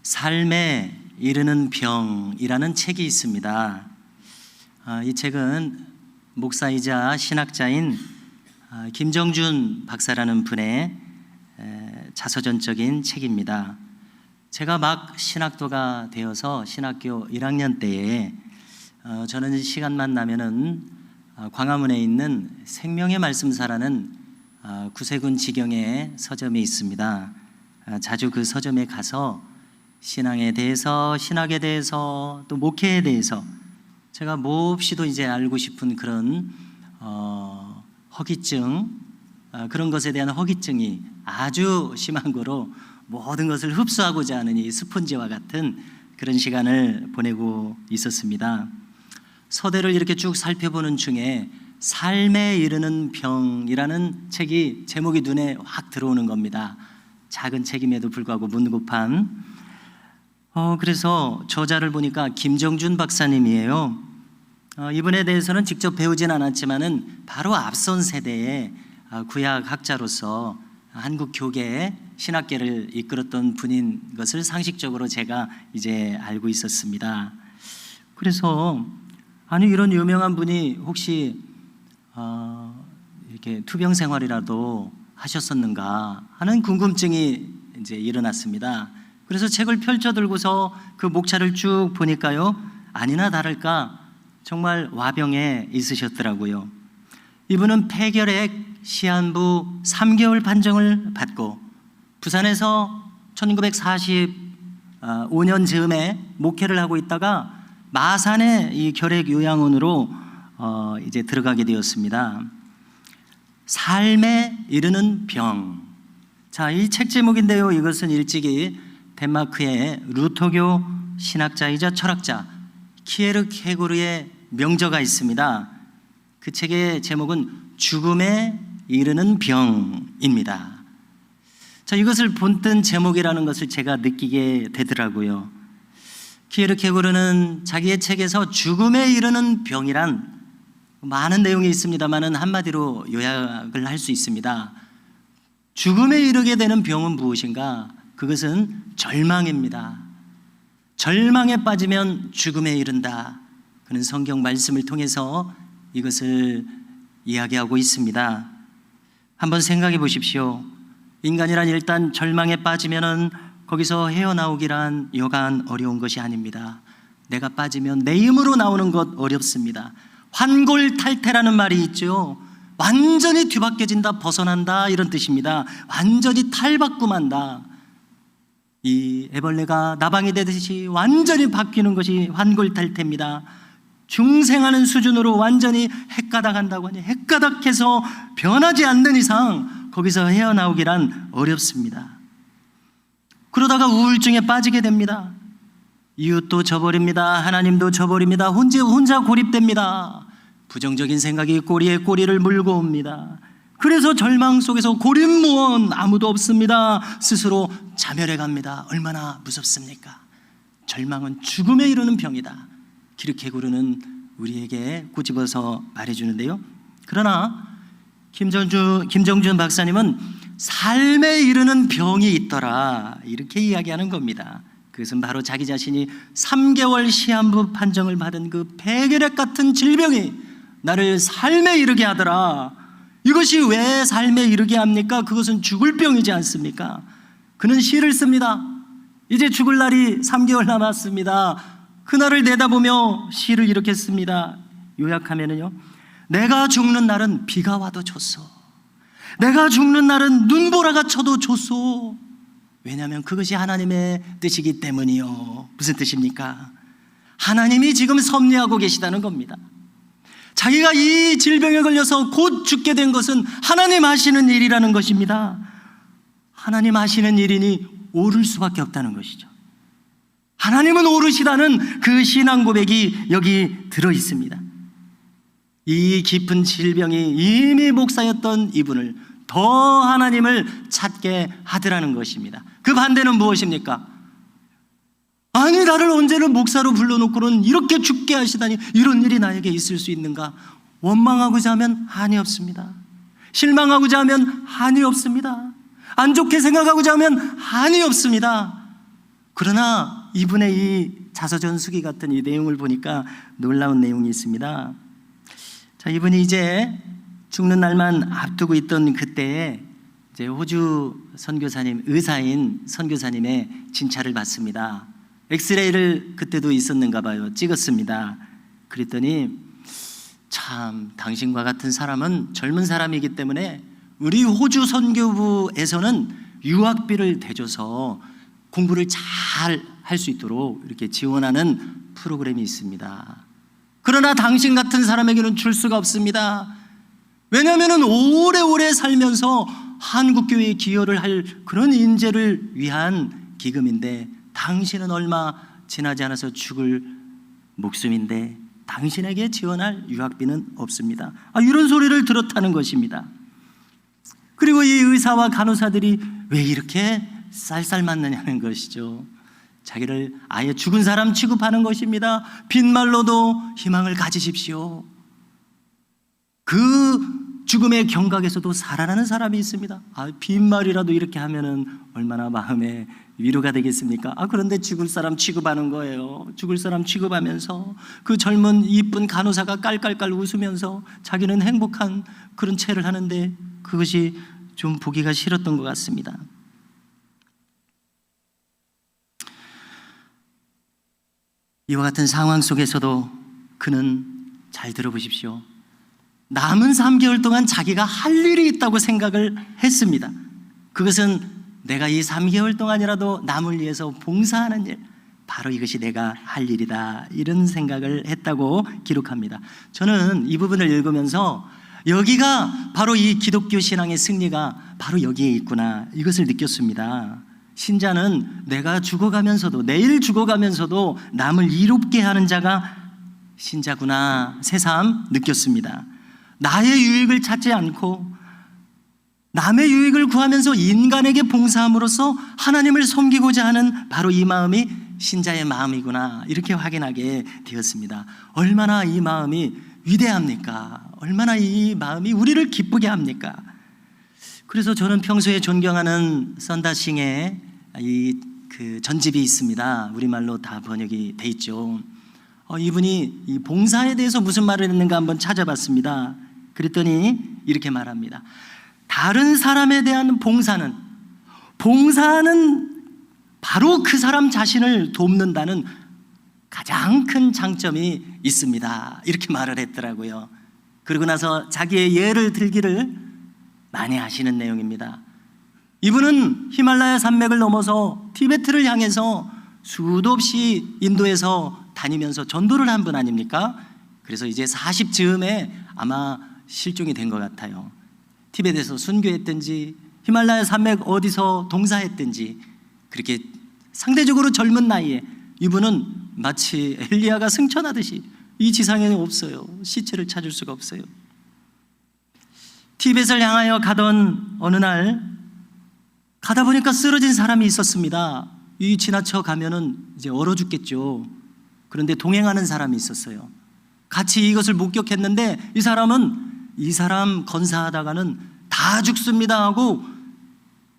삶에 이르는 병이라는 책이 있습니다. 이 책은 목사이자 신학자인 김정준 박사라는 분의 자서전적인 책입니다. 제가 막 신학도가 되어서 신학교 1학년 때에 저는 시간만 나면은 광화문에 있는 생명의 말씀사라는 구세군 지경에 서점이 있습니다. 자주 그 서점에 가서 신앙에 대해서, 신학에 대해서, 또 목회에 대해서 제가 몹시도 이제 알고 싶은 그런 허기증, 그런 것에 대한 허기증이 아주 심한 거로 모든 것을 흡수하고자 하는 이 스펀지와 같은 그런 시간을 보내고 있었습니다. 서대를 이렇게 쭉 살펴보는 중에 삶에 이르는 병이라는 책이 제목이 눈에 확 들어오는 겁니다. 작은 책임에도 불구하고 문고판. 그래서 저자를 보니까 김정준 박사님이에요. 이분에 대해서는 직접 배우진 않았지만은 바로 앞선 세대의 구약학자로서 한국 교계의 신학계를 이끌었던 분인 것을 상식적으로 제가 이제 알고 있었습니다. 그래서 아니 이런 유명한 분이 혹시 이렇게 투병 생활이라도 하셨었는가 하는 궁금증이 이제 일어났습니다. 그래서 책을 펼쳐 들고서 그 목차를 쭉 보니까요, 아니나 다를까 정말 와병에 있으셨더라고요. 이분은 폐결핵 시한부 3개월 판정을 받고 부산에서 1945년 즈음에 목회를 하고 있다가 마산의 이 결핵 요양원으로 이제 들어가게 되었습니다. 삶에 이르는 병. 자, 이 책 제목인데요, 이것은 일찍이 덴마크의 루터교 신학자이자 철학자 키에르케고르의 명저가 있습니다. 그 책의 제목은 죽음에 이르는 병입니다. 자, 이것을 본뜬 제목이라는 것을 제가 느끼게 되더라고요. 키에르케고르는 자기의 책에서 죽음에 이르는 병이란 많은 내용이 있습니다만은 한마디로 요약을 할 수 있습니다. 죽음에 이르게 되는 병은 무엇인가? 그것은 절망입니다. 절망에 빠지면 죽음에 이른다. 그는 성경 말씀을 통해서 이것을 이야기하고 있습니다. 한번 생각해 보십시오. 인간이란 일단 절망에 빠지면은 거기서 헤어나오기란 여간 어려운 것이 아닙니다. 내가 빠지면 내 힘으로 나오는 것 어렵습니다. 환골탈태라는 말이 있죠. 완전히 뒤바뀌어진다, 벗어난다, 이런 뜻입니다. 완전히 탈바꿈한다. 이 애벌레가 나방이 되듯이 완전히 바뀌는 것이 환골탈태입니다. 중생하는 수준으로 완전히 헷가닥한다고 하니 헷가닥해서 변하지 않는 이상 거기서 헤어나오기란 어렵습니다. 그러다가 우울증에 빠지게 됩니다. 이웃도 저버립니다. 하나님도 저버립니다. 혼자 고립됩니다. 부정적인 생각이 꼬리에 꼬리를 물고 옵니다. 그래서 절망 속에서 고립무원 아무도 없습니다. 스스로 자멸해 갑니다. 얼마나 무섭습니까? 절망은 죽음에 이르는 병이다. 키르케고르는 우리에게 꼬집어서 말해주는데요. 그러나 김정준 박사님은 삶에 이르는 병이 있더라, 이렇게 이야기하는 겁니다. 그것은 바로 자기 자신이 3개월 시한부 판정을 받은 그 폐결핵 같은 질병이 나를 삶에 이르게 하더라. 이것이 왜 삶에 이르게 합니까? 그것은 죽을 병이지 않습니까? 그는 시를 씁니다. 이제 죽을 날이 3개월 남았습니다. 그날을 내다보며 시를 이렇게 씁니다. 요약하면은요, 내가 죽는 날은 비가 와도 좋소. 내가 죽는 날은 눈보라가 쳐도 좋소. 왜냐하면 그것이 하나님의 뜻이기 때문이요. 무슨 뜻입니까? 하나님이 지금 섭리하고 계시다는 겁니다. 자기가 이 질병에 걸려서 곧 죽게 된 것은 하나님 하시는 일이라는 것입니다. 하나님 하시는 일이니 오를 수밖에 없다는 것이죠. 하나님은 오르시다는 그 신앙 고백이 여기 들어 있습니다. 이 깊은 질병이 이미 목사였던 이분을 더 하나님을 찾게 하더라는 것입니다. 그 반대는 무엇입니까? 아니, 나를 언제는 목사로 불러놓고는 이렇게 죽게 하시다니, 이런 일이 나에게 있을 수 있는가? 원망하고자 하면 한이 없습니다. 실망하고자 하면 한이 없습니다. 안 좋게 생각하고자 하면 한이 없습니다. 그러나 이분의 이 자서전수기 같은 이 내용을 보니까 놀라운 내용이 있습니다. 자, 이분이 이제 죽는 날만 앞두고 있던 그때에 이제 호주 선교사님, 의사인 선교사님의 진찰을 받습니다. 엑스레이를 그때도 있었는가 봐요. 찍었습니다. 그랬더니 참 당신과 같은 사람은 젊은 사람이기 때문에 우리 호주 선교부에서는 유학비를 대줘서 공부를 잘 할 수 있도록 이렇게 지원하는 프로그램이 있습니다. 그러나 당신 같은 사람에게는 줄 수가 없습니다. 왜냐하면 오래오래 살면서 한국교회에 기여를 할 그런 인재를 위한 기금인데 당신은 얼마 지나지 않아서 죽을 목숨인데 당신에게 지원할 유학비는 없습니다. 이런 소리를 들었다는 것입니다. 그리고 이 의사와 간호사들이 왜 이렇게 쌀쌀 맞느냐는 것이죠. 자기를 아예 죽은 사람 취급하는 것입니다. 빈말로도 희망을 가지십시오. 그 죽음의 경각에서도 살아나는 사람이 있습니다. 빈말이라도 이렇게 하면은 얼마나 마음에 위로가 되겠습니까? 그런데 죽을 사람 취급하는 거예요. 죽을 사람 취급하면서 그 젊은 이쁜 간호사가 깔깔깔 웃으면서 자기는 행복한 그런 체를 하는데 그것이 좀 보기가 싫었던 것 같습니다. 이와 같은 상황 속에서도 그는, 잘 들어보십시오, 남은 3개월 동안 자기가 할 일이 있다고 생각을 했습니다. 그것은 내가 이 3개월 동안이라도 남을 위해서 봉사하는 일, 바로 이것이 내가 할 일이다, 이런 생각을 했다고 기록합니다. 저는 이 부분을 읽으면서 여기가 바로 이 기독교 신앙의 승리가 바로 여기에 있구나, 이것을 느꼈습니다. 신자는 내가 죽어가면서도, 내일 죽어가면서도 남을 이롭게 하는 자가 신자구나, 새삼 느꼈습니다. 나의 유익을 찾지 않고 남의 유익을 구하면서 인간에게 봉사함으로써 하나님을 섬기고자 하는 바로 이 마음이 신자의 마음이구나, 이렇게 확인하게 되었습니다. 얼마나 이 마음이 위대합니까? 얼마나 이 마음이 우리를 기쁘게 합니까? 그래서 저는 평소에 존경하는 썬다싱의 그 전집이 있습니다. 우리말로 다 번역이 돼 있죠. 이분이 이 봉사에 대해서 무슨 말을 했는가 한번 찾아봤습니다. 그랬더니 이렇게 말합니다. 다른 사람에 대한 봉사는 바로 그 사람 자신을 돕는다는 가장 큰 장점이 있습니다, 이렇게 말을 했더라고요. 그러고 나서 자기의 예를 들기를 많이 하시는 내용입니다. 이분은 히말라야 산맥을 넘어서 티베트를 향해서 수도 없이 인도에서 다니면서 전도를 한 분 아닙니까? 그래서 이제 40 즈음에 아마 실종이 된 것 같아요. 티베트에서 순교했든지 히말라야 산맥 어디서 동사했든지, 그렇게 상대적으로 젊은 나이에 이분은 마치 엘리야가 승천하듯이 이 지상에 없어요. 시체를 찾을 수가 없어요. 티벳을 향하여 가던 어느 날 가다 보니까 쓰러진 사람이 있었습니다. 이 지나쳐 가면은 이제 얼어 죽겠죠. 그런데 동행하는 사람이 있었어요. 같이 이것을 목격했는데 이 사람 건사하다가는 다 죽습니다 하고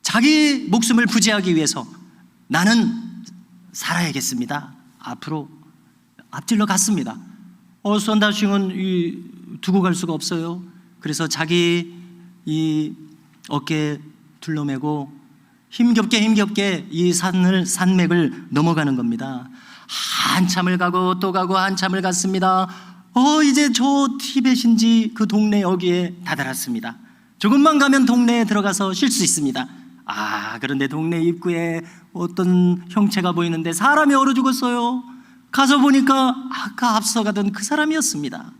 자기 목숨을 부지하기 위해서 나는 살아야겠습니다, 앞으로 앞질러 갔습니다. 썬다싱은 두고 갈 수가 없어요. 그래서 자기 어깨에 둘러매고 힘겹게 이 산맥을 넘어가는 겁니다. 한참을 가고 또 가고 한참을 갔습니다. 이제 저 티벳인지 그 동네 여기에 다다랐습니다. 조금만 가면 동네에 들어가서 쉴 수 있습니다. 그런데 동네 입구에 어떤 형체가 보이는데 사람이 얼어 죽었어요. 가서 보니까 아까 앞서 가던 그 사람이었습니다.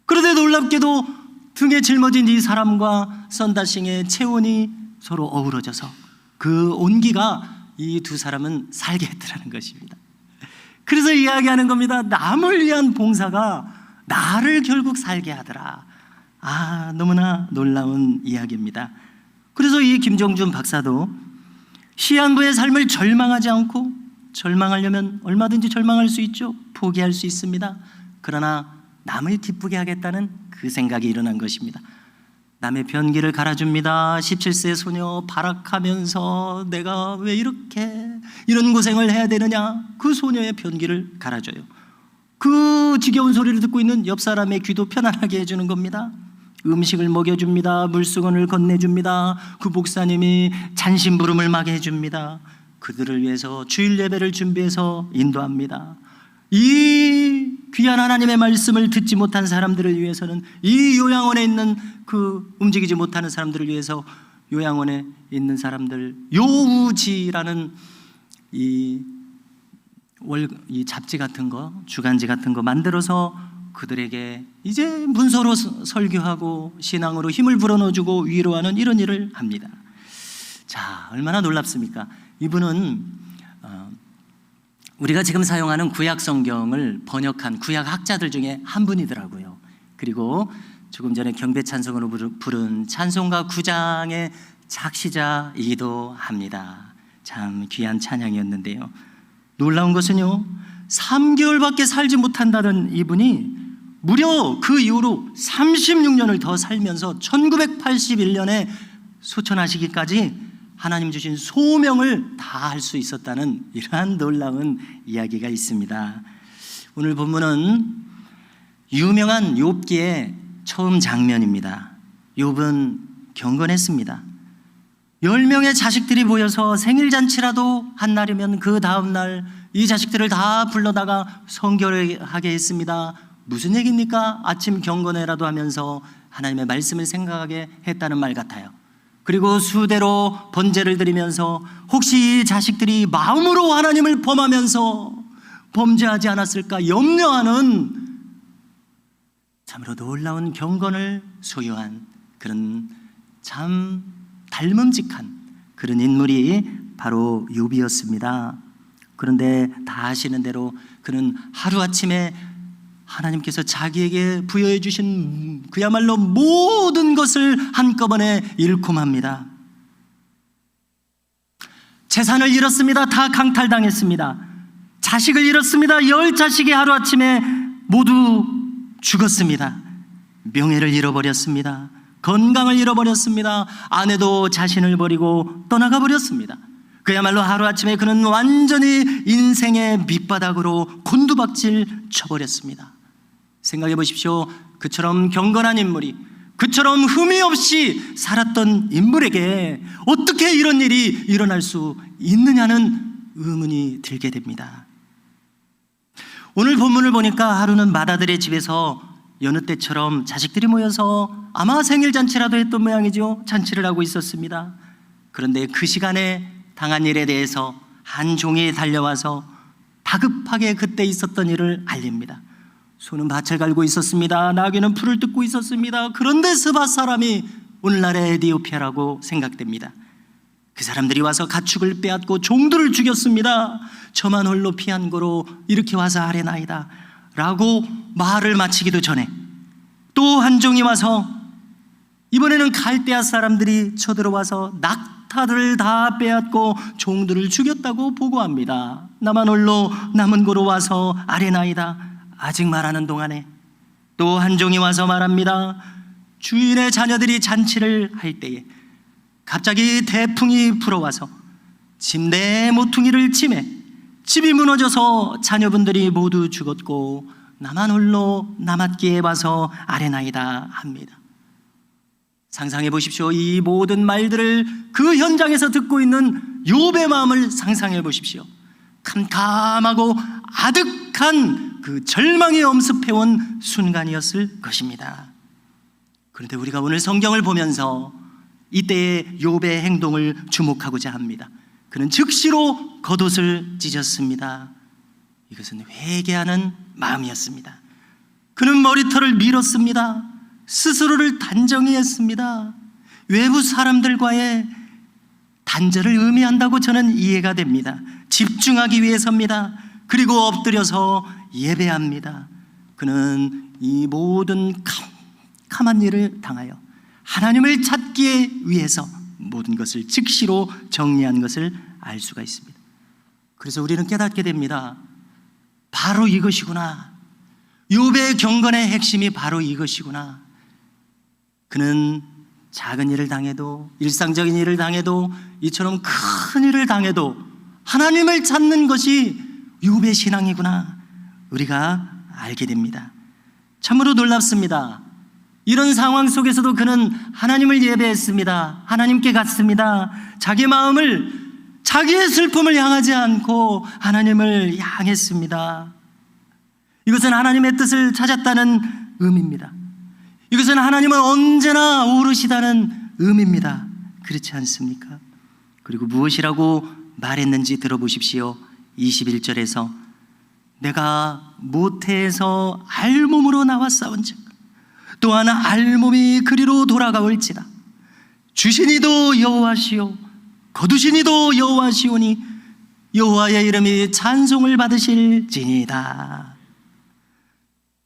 그런데 놀랍게도 등에 짊어진 이 사람과 썬다싱의 체온이 서로 어우러져서 그 온기가 이 두 사람은 살게 했더라는 것입니다. 그래서 이야기하는 겁니다. 남을 위한 봉사가 나를 결국 살게 하더라. 너무나 놀라운 이야기입니다. 그래서 이 김정준 박사도 시한부의 삶을 절망하지 않고, 절망하려면 얼마든지 절망할 수 있죠. 포기할 수 있습니다. 그러나 남을 기쁘게 하겠다는 그 생각이 일어난 것입니다. 남의 변기를 갈아줍니다. 17세 소녀 발악하면서 내가 왜 이런 고생을 해야 되느냐, 그 소녀의 변기를 갈아줘요. 그 지겨운 소리를 듣고 있는 옆 사람의 귀도 편안하게 해주는 겁니다. 음식을 먹여줍니다. 물수건을 건네줍니다. 그 목사님이 잔심부름을 막 해줍니다. 그들을 위해서 주일 예배를 준비해서 인도합니다. 이 귀한 하나님의 말씀을 듣지 못한 사람들을 위해서는, 이 요양원에 있는 그 움직이지 못하는 사람들을 위해서 요양원에 있는 사람들, 요우지라는 이 잡지 같은 거, 주간지 같은 거 만들어서 그들에게 이제 문서로 설교하고 신앙으로 힘을 불어넣어주고 위로하는 이런 일을 합니다. 자, 얼마나 놀랍습니까? 이분은 우리가 지금 사용하는 구약 성경을 번역한 구약 학자들 중에 한 분이더라고요. 그리고 조금 전에 경배 찬송으로 부른 찬송가 9장의 작시자이기도 합니다. 참 귀한 찬양이었는데요. 놀라운 것은요, 3개월밖에 살지 못한다는 이분이 무려 그 이후로 36년을 더 살면서 1981년에 소천하시기까지 하나님 주신 소명을 다 할 수 있었다는 이러한 놀라운 이야기가 있습니다. 오늘 본문은 유명한 욥기의 처음 장면입니다. 욥은 경건했습니다. 10명의 자식들이 모여서 생일잔치라도 한 날이면 그 다음날 이 자식들을 다 불러다가 성결하게 했습니다. 무슨 얘기입니까? 아침 경건회라도 하면서 하나님의 말씀을 생각하게 했다는 말 같아요. 그리고 수대로 번제를 드리면서 혹시 이 자식들이 마음으로 하나님을 범하면서 범죄하지 않았을까 염려하는 참으로 놀라운 경건을 소유한 그런 참 닮음직한 그런 인물이 바로 욥이었습니다. 그런데 다 아시는 대로 그는 하루아침에 하나님께서 자기에게 부여해 주신 그야말로 모든 것을 한꺼번에 잃고 맙니다. 재산을 잃었습니다. 다 강탈당했습니다. 자식을 잃었습니다. 10자식이 하루아침에 모두 죽었습니다. 명예를 잃어버렸습니다. 건강을 잃어버렸습니다. 아내도 자신을 버리고 떠나가 버렸습니다. 그야말로 하루아침에 그는 완전히 인생의 밑바닥으로 곤두박질 쳐버렸습니다. 생각해 보십시오. 그처럼 경건한 인물이, 그처럼 흠이 없이 살았던 인물에게 어떻게 이런 일이 일어날 수 있느냐는 의문이 들게 됩니다. 오늘 본문을 보니까 하루는 맏아들의 집에서 여느 때처럼 자식들이 모여서 아마 생일잔치라도 했던 모양이죠. 잔치를 하고 있었습니다. 그런데 그 시간에 당한 일에 대해서 한 종이 달려와서 다급하게 그때 있었던 일을 알립니다. 소는 밭을 갈고 있었습니다. 나귀는 풀을 뜯고 있었습니다. 그런데 스밧 사람이 오늘날의 에디오피아라고 생각됩니다. 그 사람들이 와서 가축을 빼앗고 종들을 죽였습니다. 저만 홀로 피한 거로 이렇게 와서 아뢰나이다 라고 말을 마치기도 전에 또 한 종이 와서 이번에는 갈대아 사람들이 쳐들어와서 낙타들을 다 빼앗고 종들을 죽였다고 보고합니다. 나만 홀로 남은 고로 와서 아뢰나이다. 아직 말하는 동안에 또 한 종이 와서 말합니다. 주인의 자녀들이 잔치를 할 때에 갑자기 태풍이 불어와서 침대의 모퉁이를 치매 집이 무너져서 자녀분들이 모두 죽었고 나만 홀로 남았기에 와서 아뢰나이다 합니다. 상상해 보십시오. 이 모든 말들을 그 현장에서 듣고 있는 욥의 마음을 상상해 보십시오. 캄캄하고 아득한 그 절망이 엄습해온 순간이었을 것입니다. 그런데 우리가 오늘 성경을 보면서 이때의 욥의 행동을 주목하고자 합니다. 그는 즉시로 겉옷을 찢었습니다. 이것은 회개하는 마음이었습니다. 그는 머리털을 밀었습니다. 스스로를 단정히 했습니다. 외부 사람들과의 단절을 의미한다고 저는 이해가 됩니다. 집중하기 위해서입니다. 그리고 엎드려서 예배합니다. 그는 이 모든 캄캄한 일을 당하여 하나님을 찾기 위해서 모든 것을 즉시로 정리한 것을 알 수가 있습니다. 그래서 우리는 깨닫게 됩니다. 바로 이것이구나. 욥의 경건의 핵심이 바로 이것이구나. 그는 작은 일을 당해도, 일상적인 일을 당해도, 이처럼 큰 일을 당해도 하나님을 찾는 것이 욥의 신앙이구나 우리가 알게 됩니다. 참으로 놀랍습니다. 이런 상황 속에서도 그는 하나님을 예배했습니다. 하나님께 갔습니다. 자기 마음을, 자기의 슬픔을 향하지 않고 하나님을 향했습니다. 이것은 하나님의 뜻을 찾았다는 의미입니다. 이것은 하나님은 언제나 오르시다는 의미입니다. 그렇지 않습니까? 그리고 무엇이라고 말했는지 들어보십시오. 21절에서 내가 모태에서 알몸으로 나왔사온즉 또한 알몸이 그리로 돌아가올지라. 주시니도 여호와시요 거두시니도 여호와시오니 여호와의 이름이 찬송을 받으실지니이다.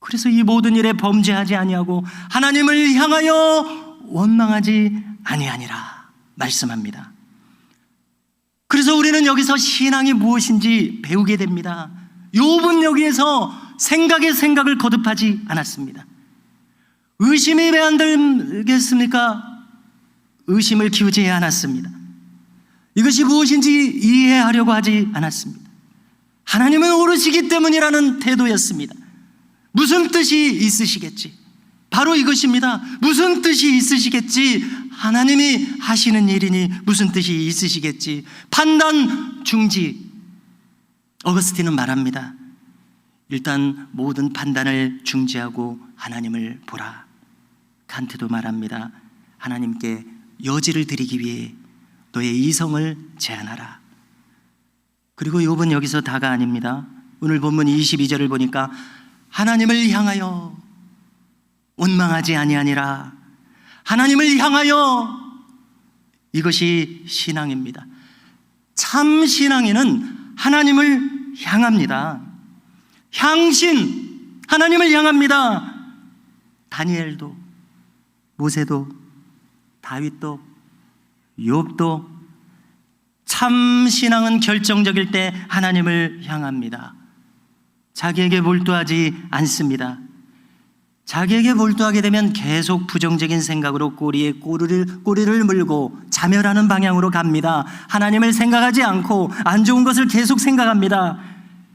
그래서 이 모든 일에 범죄하지 아니하고 하나님을 향하여 원망하지 아니하니라 말씀합니다. 그래서 우리는 여기서 신앙이 무엇인지 배우게 됩니다. 욥은 여기에서 생각에 생각을 거듭하지 않았습니다. 의심이 왜 안 들겠습니까? 의심을 키우지 않았습니다. 이것이 무엇인지 이해하려고 하지 않았습니다. 하나님은 오르시기 때문이라는 태도였습니다. 무슨 뜻이 있으시겠지? 바로 이것입니다. 무슨 뜻이 있으시겠지? 하나님이 하시는 일이니 무슨 뜻이 있으시겠지? 판단 중지. 어거스틴은 말합니다. 일단 모든 판단을 중지하고 하나님을 보라. 칸트도 말합니다. 하나님께 여지를 드리기 위해 너의 이성을 제한하라. 그리고 욥은 여기서 다가 아닙니다. 오늘 본문 22절을 보니까 하나님을 향하여 원망하지 아니하니라. 하나님을 향하여, 이것이 신앙입니다. 참 신앙인은 하나님을 향합니다. 향신, 하나님을 향합니다. 다니엘도, 모세도, 다윗도, 욥도 참 신앙은 결정적일 때 하나님을 향합니다. 자기에게 몰두하지 않습니다. 자기에게 몰두하게 되면 계속 부정적인 생각으로 꼬리에 꼬리를 물고 자멸하는 방향으로 갑니다. 하나님을 생각하지 않고 안 좋은 것을 계속 생각합니다.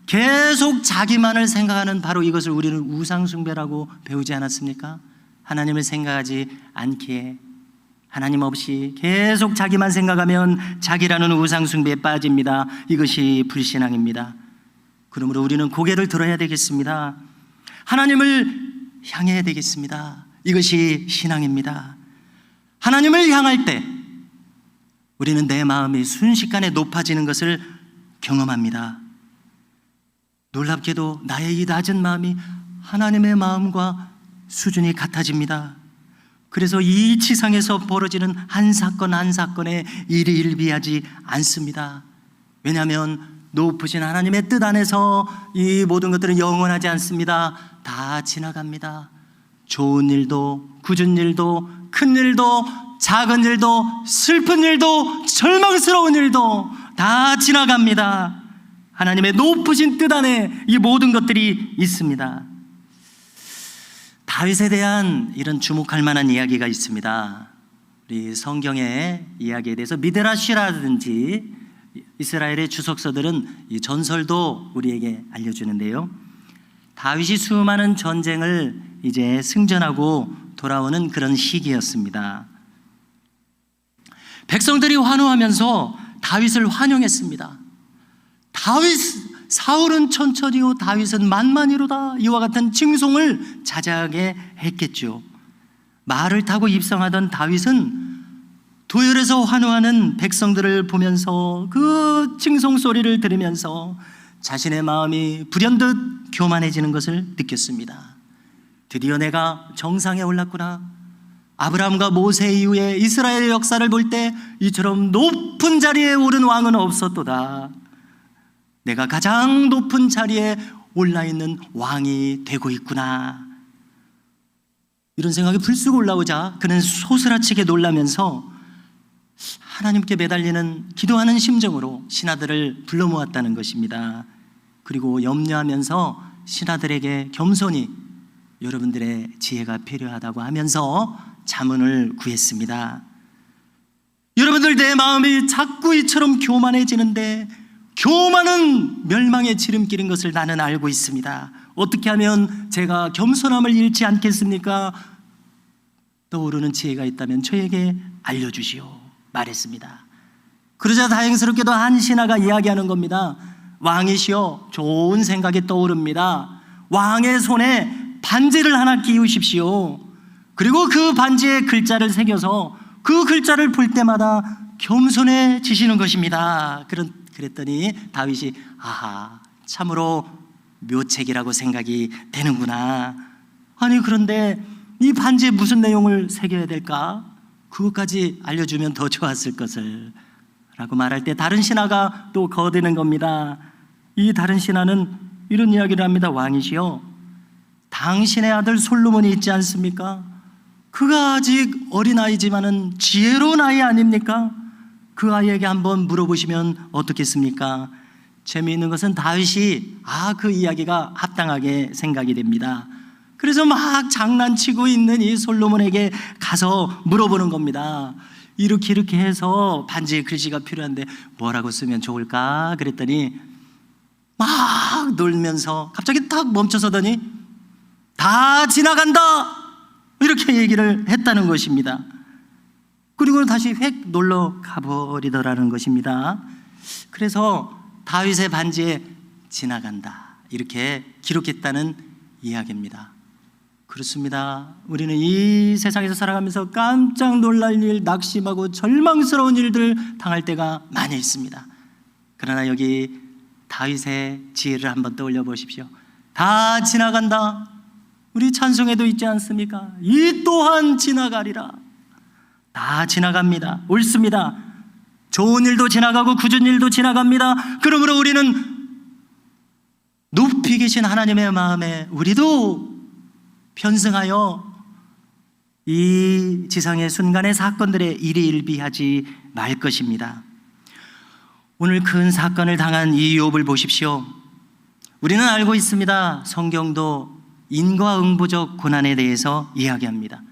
계속 자기만을 생각하는, 바로 이것을 우리는 우상숭배라고 배우지 않았습니까? 하나님을 생각하지 않기에, 하나님 없이 계속 자기만 생각하면 자기라는 우상숭배에 빠집니다. 이것이 불신앙입니다. 그러므로 우리는 고개를 들어야 되겠습니다. 하나님을 향해야 되겠습니다. 이것이 신앙입니다. 하나님을 향할 때 우리는 내 마음이 순식간에 높아지는 것을 경험합니다. 놀랍게도 나의 이 낮은 마음이 하나님의 마음과 수준이 같아집니다. 그래서 이 지상에서 벌어지는 한 사건 한 사건에 일희일비하지 않습니다. 왜냐하면 높으신 하나님의 뜻 안에서 이 모든 것들은 영원하지 않습니다. 다 지나갑니다. 좋은 일도, 굳은 일도, 큰 일도, 작은 일도, 슬픈 일도, 절망스러운 일도 다 지나갑니다. 하나님의 높으신 뜻 안에 이 모든 것들이 있습니다. 다윗에 대한 이런 주목할 만한 이야기가 있습니다. 우리 성경의 이야기에 대해서 미드라시라든지 이스라엘의 주석서들은 이 전설도 우리에게 알려주는데요. 다윗이 수많은 전쟁을 이제 승전하고 돌아오는 그런 시기였습니다. 백성들이 환호하면서 다윗을 환영했습니다. 사울은 천천히요 다윗은 만만이로다, 이와 같은 칭송을 자자하게 했겠죠. 말을 타고 입성하던 다윗은 도열에서 환호하는 백성들을 보면서 그 칭송 소리를 들으면서 자신의 마음이 불현듯 교만해지는 것을 느꼈습니다. 드디어 내가 정상에 올랐구나. 아브라함과 모세 이후에 이스라엘의 역사를 볼 때 이처럼 높은 자리에 오른 왕은 없었도다. 내가 가장 높은 자리에 올라있는 왕이 되고 있구나. 이런 생각이 불쑥 올라오자 그는 소스라치게 놀라면서 하나님께 매달리는 기도하는 심정으로 신하들을 불러 모았다는 것입니다. 그리고 염려하면서 신하들에게 겸손히 여러분들의 지혜가 필요하다고 하면서 자문을 구했습니다. 여러분들, 내 마음이 자꾸 이처럼 교만해지는데 교만은 멸망의 지름길인 것을 나는 알고 있습니다. 어떻게 하면 제가 겸손함을 잃지 않겠습니까? 떠오르는 지혜가 있다면 저에게 알려주시오 말했습니다. 그러자 다행스럽게도 한 신하가 이야기하는 겁니다. 왕이시여, 좋은 생각이 떠오릅니다. 왕의 손에 반지를 하나 끼우십시오. 그리고 그 반지에 글자를 새겨서 그 글자를 볼 때마다 겸손해지시는 것입니다. 그랬더니 다윗이 아하, 참으로 묘책이라고 생각이 되는구나. 아니, 그런데 이 반지에 무슨 내용을 새겨야 될까? 그것까지 알려주면 더 좋았을 것을 라고 말할 때 다른 신하가 또 거드는 겁니다. 이 다른 신하는 이런 이야기를 합니다. 왕이시여, 당신의 아들 솔로몬이 있지 않습니까? 그가 아직 어린아이지만은 지혜로운 아이 아닙니까? 그 아이에게 한번 물어보시면 어떻겠습니까? 재미있는 것은 다윗이 그 이야기가 합당하게 생각이 됩니다. 그래서 막 장난치고 있는 이 솔로몬에게 가서 물어보는 겁니다. 이렇게 해서 반지에 글씨가 필요한데 뭐라고 쓰면 좋을까? 그랬더니 막 놀면서 갑자기 딱 멈춰서더니 다 지나간다! 이렇게 얘기를 했다는 것입니다. 그리고 다시 획 놀러 가버리더라는 것입니다. 그래서 다윗의 반지에 지나간다 이렇게 기록했다는 이야기입니다. 그렇습니다. 우리는 이 세상에서 살아가면서 깜짝 놀랄 일, 낙심하고 절망스러운 일들 당할 때가 많이 있습니다. 그러나 여기 다윗의 지혜를 한번 떠올려 보십시오. 다 지나간다. 우리 찬송에도 있지 않습니까? 이 또한 지나가리라. 다 지나갑니다. 옳습니다. 좋은 일도 지나가고 굳은 일도 지나갑니다. 그러므로 우리는 높이 계신 하나님의 마음에 우리도 편승하여 이 지상의 순간의 사건들에 일희일비하지 말 것입니다. 오늘 큰 사건을 당한 이 욥을 보십시오. 우리는 알고 있습니다. 성경도 인과응보적 고난에 대해서 이야기합니다.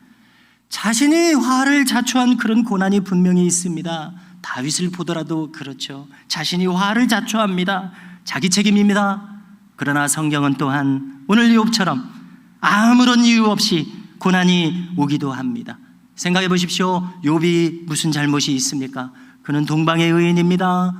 자신이 화를 자초한 그런 고난이 분명히 있습니다. 다윗을 보더라도 그렇죠. 자신이 화를 자초합니다. 자기 책임입니다. 그러나 성경은 또한 오늘 욥처럼 아무런 이유 없이 고난이 오기도 합니다. 생각해 보십시오. 욥이 무슨 잘못이 있습니까? 그는 동방의 의인입니다.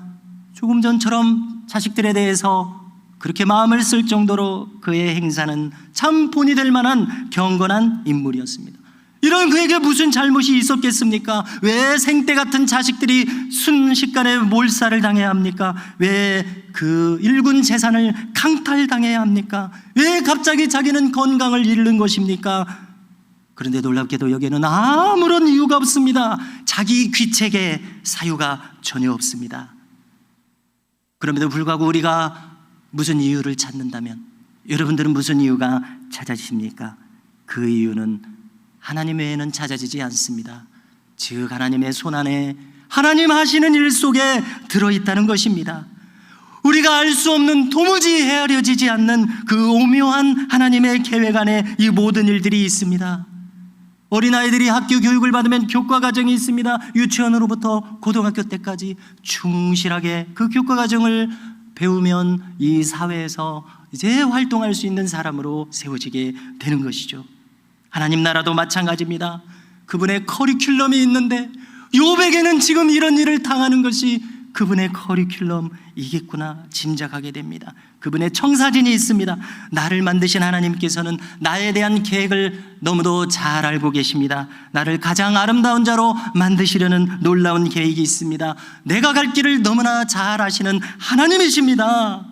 조금 전처럼 자식들에 대해서 그렇게 마음을 쓸 정도로 그의 행사는 참 본이 될 만한 경건한 인물이었습니다. 이런 그에게 무슨 잘못이 있었겠습니까? 왜 생떼 같은 자식들이 순식간에 몰살을 당해야 합니까? 왜 그 일군 재산을 강탈당해야 합니까? 왜 갑자기 자기는 건강을 잃는 것입니까? 그런데 놀랍게도 여기에는 아무런 이유가 없습니다. 자기 귀책에 사유가 전혀 없습니다. 그럼에도 불구하고 우리가 무슨 이유를 찾는다면 여러분들은 무슨 이유가 찾아지십니까? 그 이유는 하나님 외에는 찾아지지 않습니다. 즉 하나님의 손안에 하나님 하시는 일 속에 들어있다는 것입니다. 우리가 알 수 없는 도무지 헤아려지지 않는 그 오묘한 하나님의 계획 안에 이 모든 일들이 있습니다. 어린아이들이 학교 교육을 받으면 교과과정이 있습니다. 유치원으로부터 고등학교 때까지 충실하게 그 교과과정을 배우면 이 사회에서 이제 활동할 수 있는 사람으로 세워지게 되는 것이죠. 하나님 나라도 마찬가지입니다. 그분의 커리큘럼이 있는데 욥에게는 지금 이런 일을 당하는 것이 그분의 커리큘럼이겠구나 짐작하게 됩니다. 그분의 청사진이 있습니다. 나를 만드신 하나님께서는 나에 대한 계획을 너무도 잘 알고 계십니다. 나를 가장 아름다운 자로 만드시려는 놀라운 계획이 있습니다. 내가 갈 길을 너무나 잘 아시는 하나님이십니다.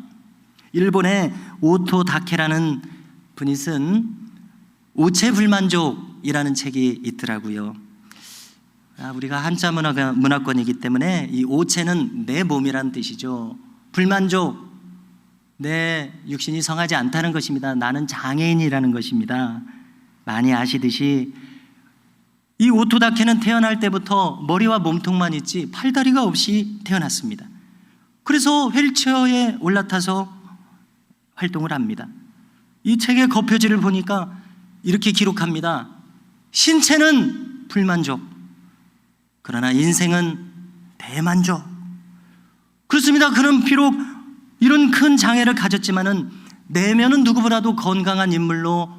일본의 오토 다케라는 분이 쓴 오체불만족이라는 책이 있더라고요. 우리가 한자 문화권이기 때문에 이 오체는 내 몸이라는 뜻이죠. 불만족, 내 육신이 성하지 않다는 것입니다. 나는 장애인이라는 것입니다. 많이 아시듯이 이 오토다케는 태어날 때부터 머리와 몸통만 있지 팔다리가 없이 태어났습니다. 그래서 휠체어에 올라타서 활동을 합니다. 이 책의 겉표지를 보니까 이렇게 기록합니다. 신체는 불만족. 그러나 인생은 대만족. 그렇습니다. 그는 비록 이런 큰 장애를 가졌지만은 내면은 누구보다도 건강한 인물로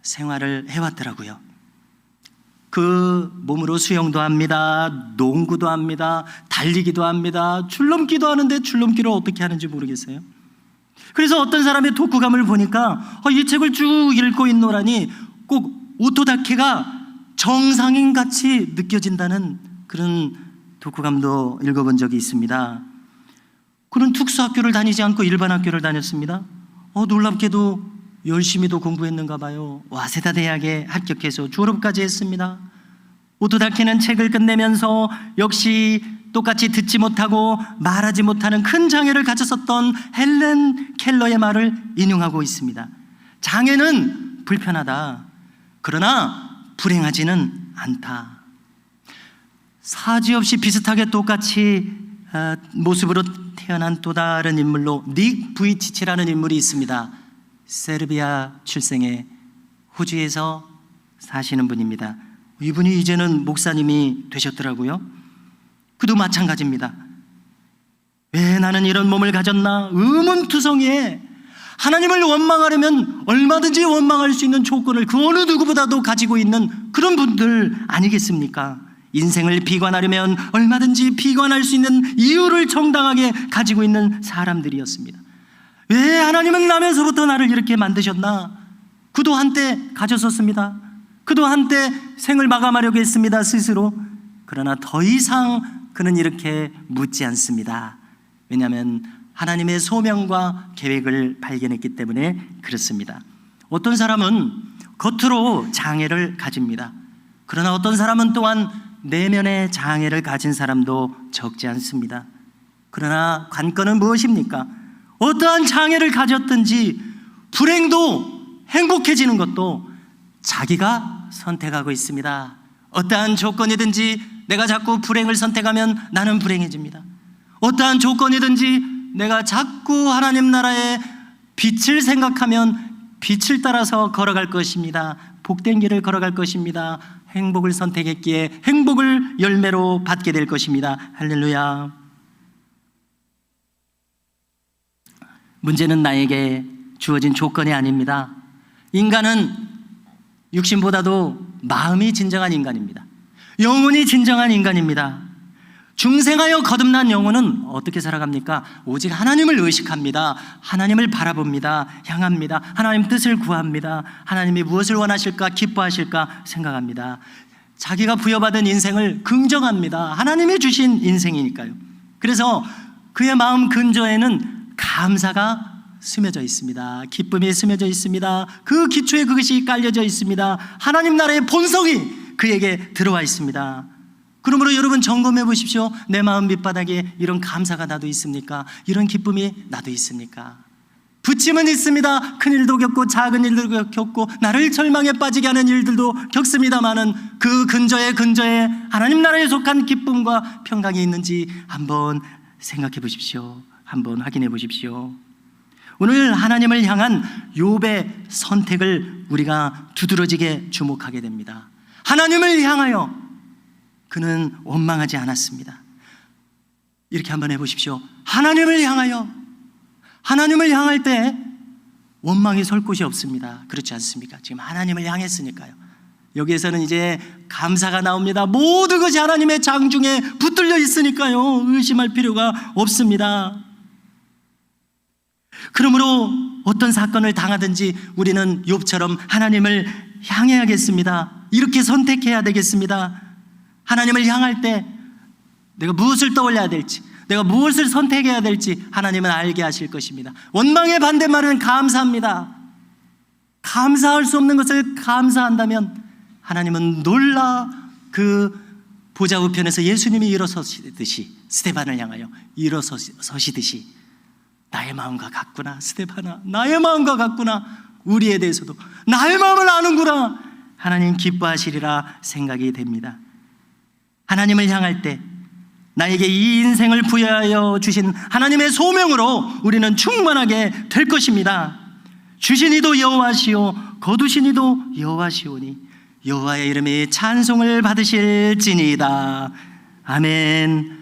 생활을 해왔더라고요. 그 몸으로 수영도 합니다. 농구도 합니다. 달리기도 합니다. 줄넘기도 하는데 줄넘기를 어떻게 하는지 모르겠어요. 그래서 어떤 사람의 독후감을 보니까 이 책을 쭉 읽고 있노라니 꼭 오토다케가 정상인 같이 느껴진다는 그런 독후감도 읽어본 적이 있습니다. 그는 특수학교를 다니지 않고 일반 학교를 다녔습니다. 놀랍게도 열심히도 공부했는가 봐요. 와세다 대학에 합격해서 졸업까지 했습니다. 오토다케는 책을 끝내면서 역시 똑같이 듣지 못하고 말하지 못하는 큰 장애를 가졌었던 헬렌 켈러의 말을 인용하고 있습니다. 장애는 불편하다. 그러나 불행하지는 않다. 사지없이 비슷하게 똑같이 모습으로 태어난 또 다른 인물로 닉 부이치치라는 인물이 있습니다. 세르비아 출생의 호주에서 사시는 분입니다. 이분이 이제는 목사님이 되셨더라고요. 그도 마찬가지입니다. 왜 나는 이런 몸을 가졌나? 의문투성이에 하나님을 원망하려면 얼마든지 원망할 수 있는 조건을 그 어느 누구보다도 가지고 있는 그런 분들 아니겠습니까? 인생을 비관하려면 얼마든지 비관할 수 있는 이유를 정당하게 가지고 있는 사람들이었습니다. 왜 하나님은 나면서부터 나를 이렇게 만드셨나? 그도 한때 가졌었습니다. 그도 한때 생을 마감하려고 했습니다, 스스로. 그러나 더 이상 그는 이렇게 묻지 않습니다. 왜냐하면 하나님의 소명과 계획을 발견했기 때문에 그렇습니다. 어떤 사람은 겉으로 장애를 가집니다. 그러나 어떤 사람은 또한 내면의 장애를 가진 사람도 적지 않습니다. 그러나 관건은 무엇입니까? 어떠한 장애를 가졌든지 불행도 행복해지는 것도 자기가 선택하고 있습니다. 어떠한 조건이든지 내가 자꾸 불행을 선택하면 나는 불행해집니다. 어떠한 조건이든지 내가 자꾸 하나님 나라의 빛을 생각하면 빛을 따라서 걸어갈 것입니다. 복된 길을 걸어갈 것입니다. 행복을 선택했기에 행복을 열매로 받게 될 것입니다. 할렐루야. 문제는 나에게 주어진 조건이 아닙니다. 인간은 육신보다도 마음이 진정한 인간입니다. 영혼이 진정한 인간입니다. 중생하여 거듭난 영혼은 어떻게 살아갑니까? 오직 하나님을 의식합니다. 하나님을 바라봅니다. 향합니다. 하나님 뜻을 구합니다. 하나님이 무엇을 원하실까, 기뻐하실까 생각합니다. 자기가 부여받은 인생을 긍정합니다. 하나님이 주신 인생이니까요. 그래서 그의 마음 근저에는 감사가 스며져 있습니다. 기쁨이 스며져 있습니다. 그 기초에 그것이 깔려져 있습니다. 하나님 나라의 본성이 그에게 들어와 있습니다. 그러므로 여러분 점검해 보십시오. 내 마음 밑바닥에 이런 감사가 나도 있습니까? 이런 기쁨이 나도 있습니까? 부침은 있습니다. 큰 일도 겪고 작은 일도 겪고 나를 절망에 빠지게 하는 일들도 겪습니다마는 그 근저에 하나님 나라에 속한 기쁨과 평강이 있는지 한번 생각해 보십시오. 한번 확인해 보십시오. 오늘 하나님을 향한 욥의 선택을 우리가 두드러지게 주목하게 됩니다. 하나님을 향하여 그는 원망하지 않았습니다. 이렇게 한번 해보십시오. 하나님을 향할 때 원망이 설 곳이 없습니다. 그렇지 않습니까? 지금 하나님을 향했으니까요. 여기에서는 이제 감사가 나옵니다. 모든 것이 하나님의 장중에 붙들려 있으니까요. 의심할 필요가 없습니다. 그러므로 어떤 사건을 당하든지 우리는 욥처럼 하나님을 향해야겠습니다. 이렇게 선택해야 되겠습니다. 하나님을 향할 때 내가 무엇을 떠올려야 될지, 내가 무엇을 선택해야 될지 하나님은 알게 하실 것입니다. 원망의 반대말은 감사합니다. 감사할 수 없는 것을 감사한다면 하나님은 놀라 그 보좌 우편에서 예수님이 일어서시듯이 스데반을 향하여 일어서시듯이 나의 마음과 같구나 스데반아, 나의 마음과 같구나, 우리에 대해서도 나의 마음을 아는구나, 하나님 기뻐하시리라 생각이 됩니다. 하나님을 향할 때 나에게 이 인생을 부여하여 주신 하나님의 소명으로 우리는 충만하게 될 것입니다. 주신 이도 여호와시오 거두신 이도 여호와시오니 여호와의 이름이 찬송을 받으실지니이다. 아멘.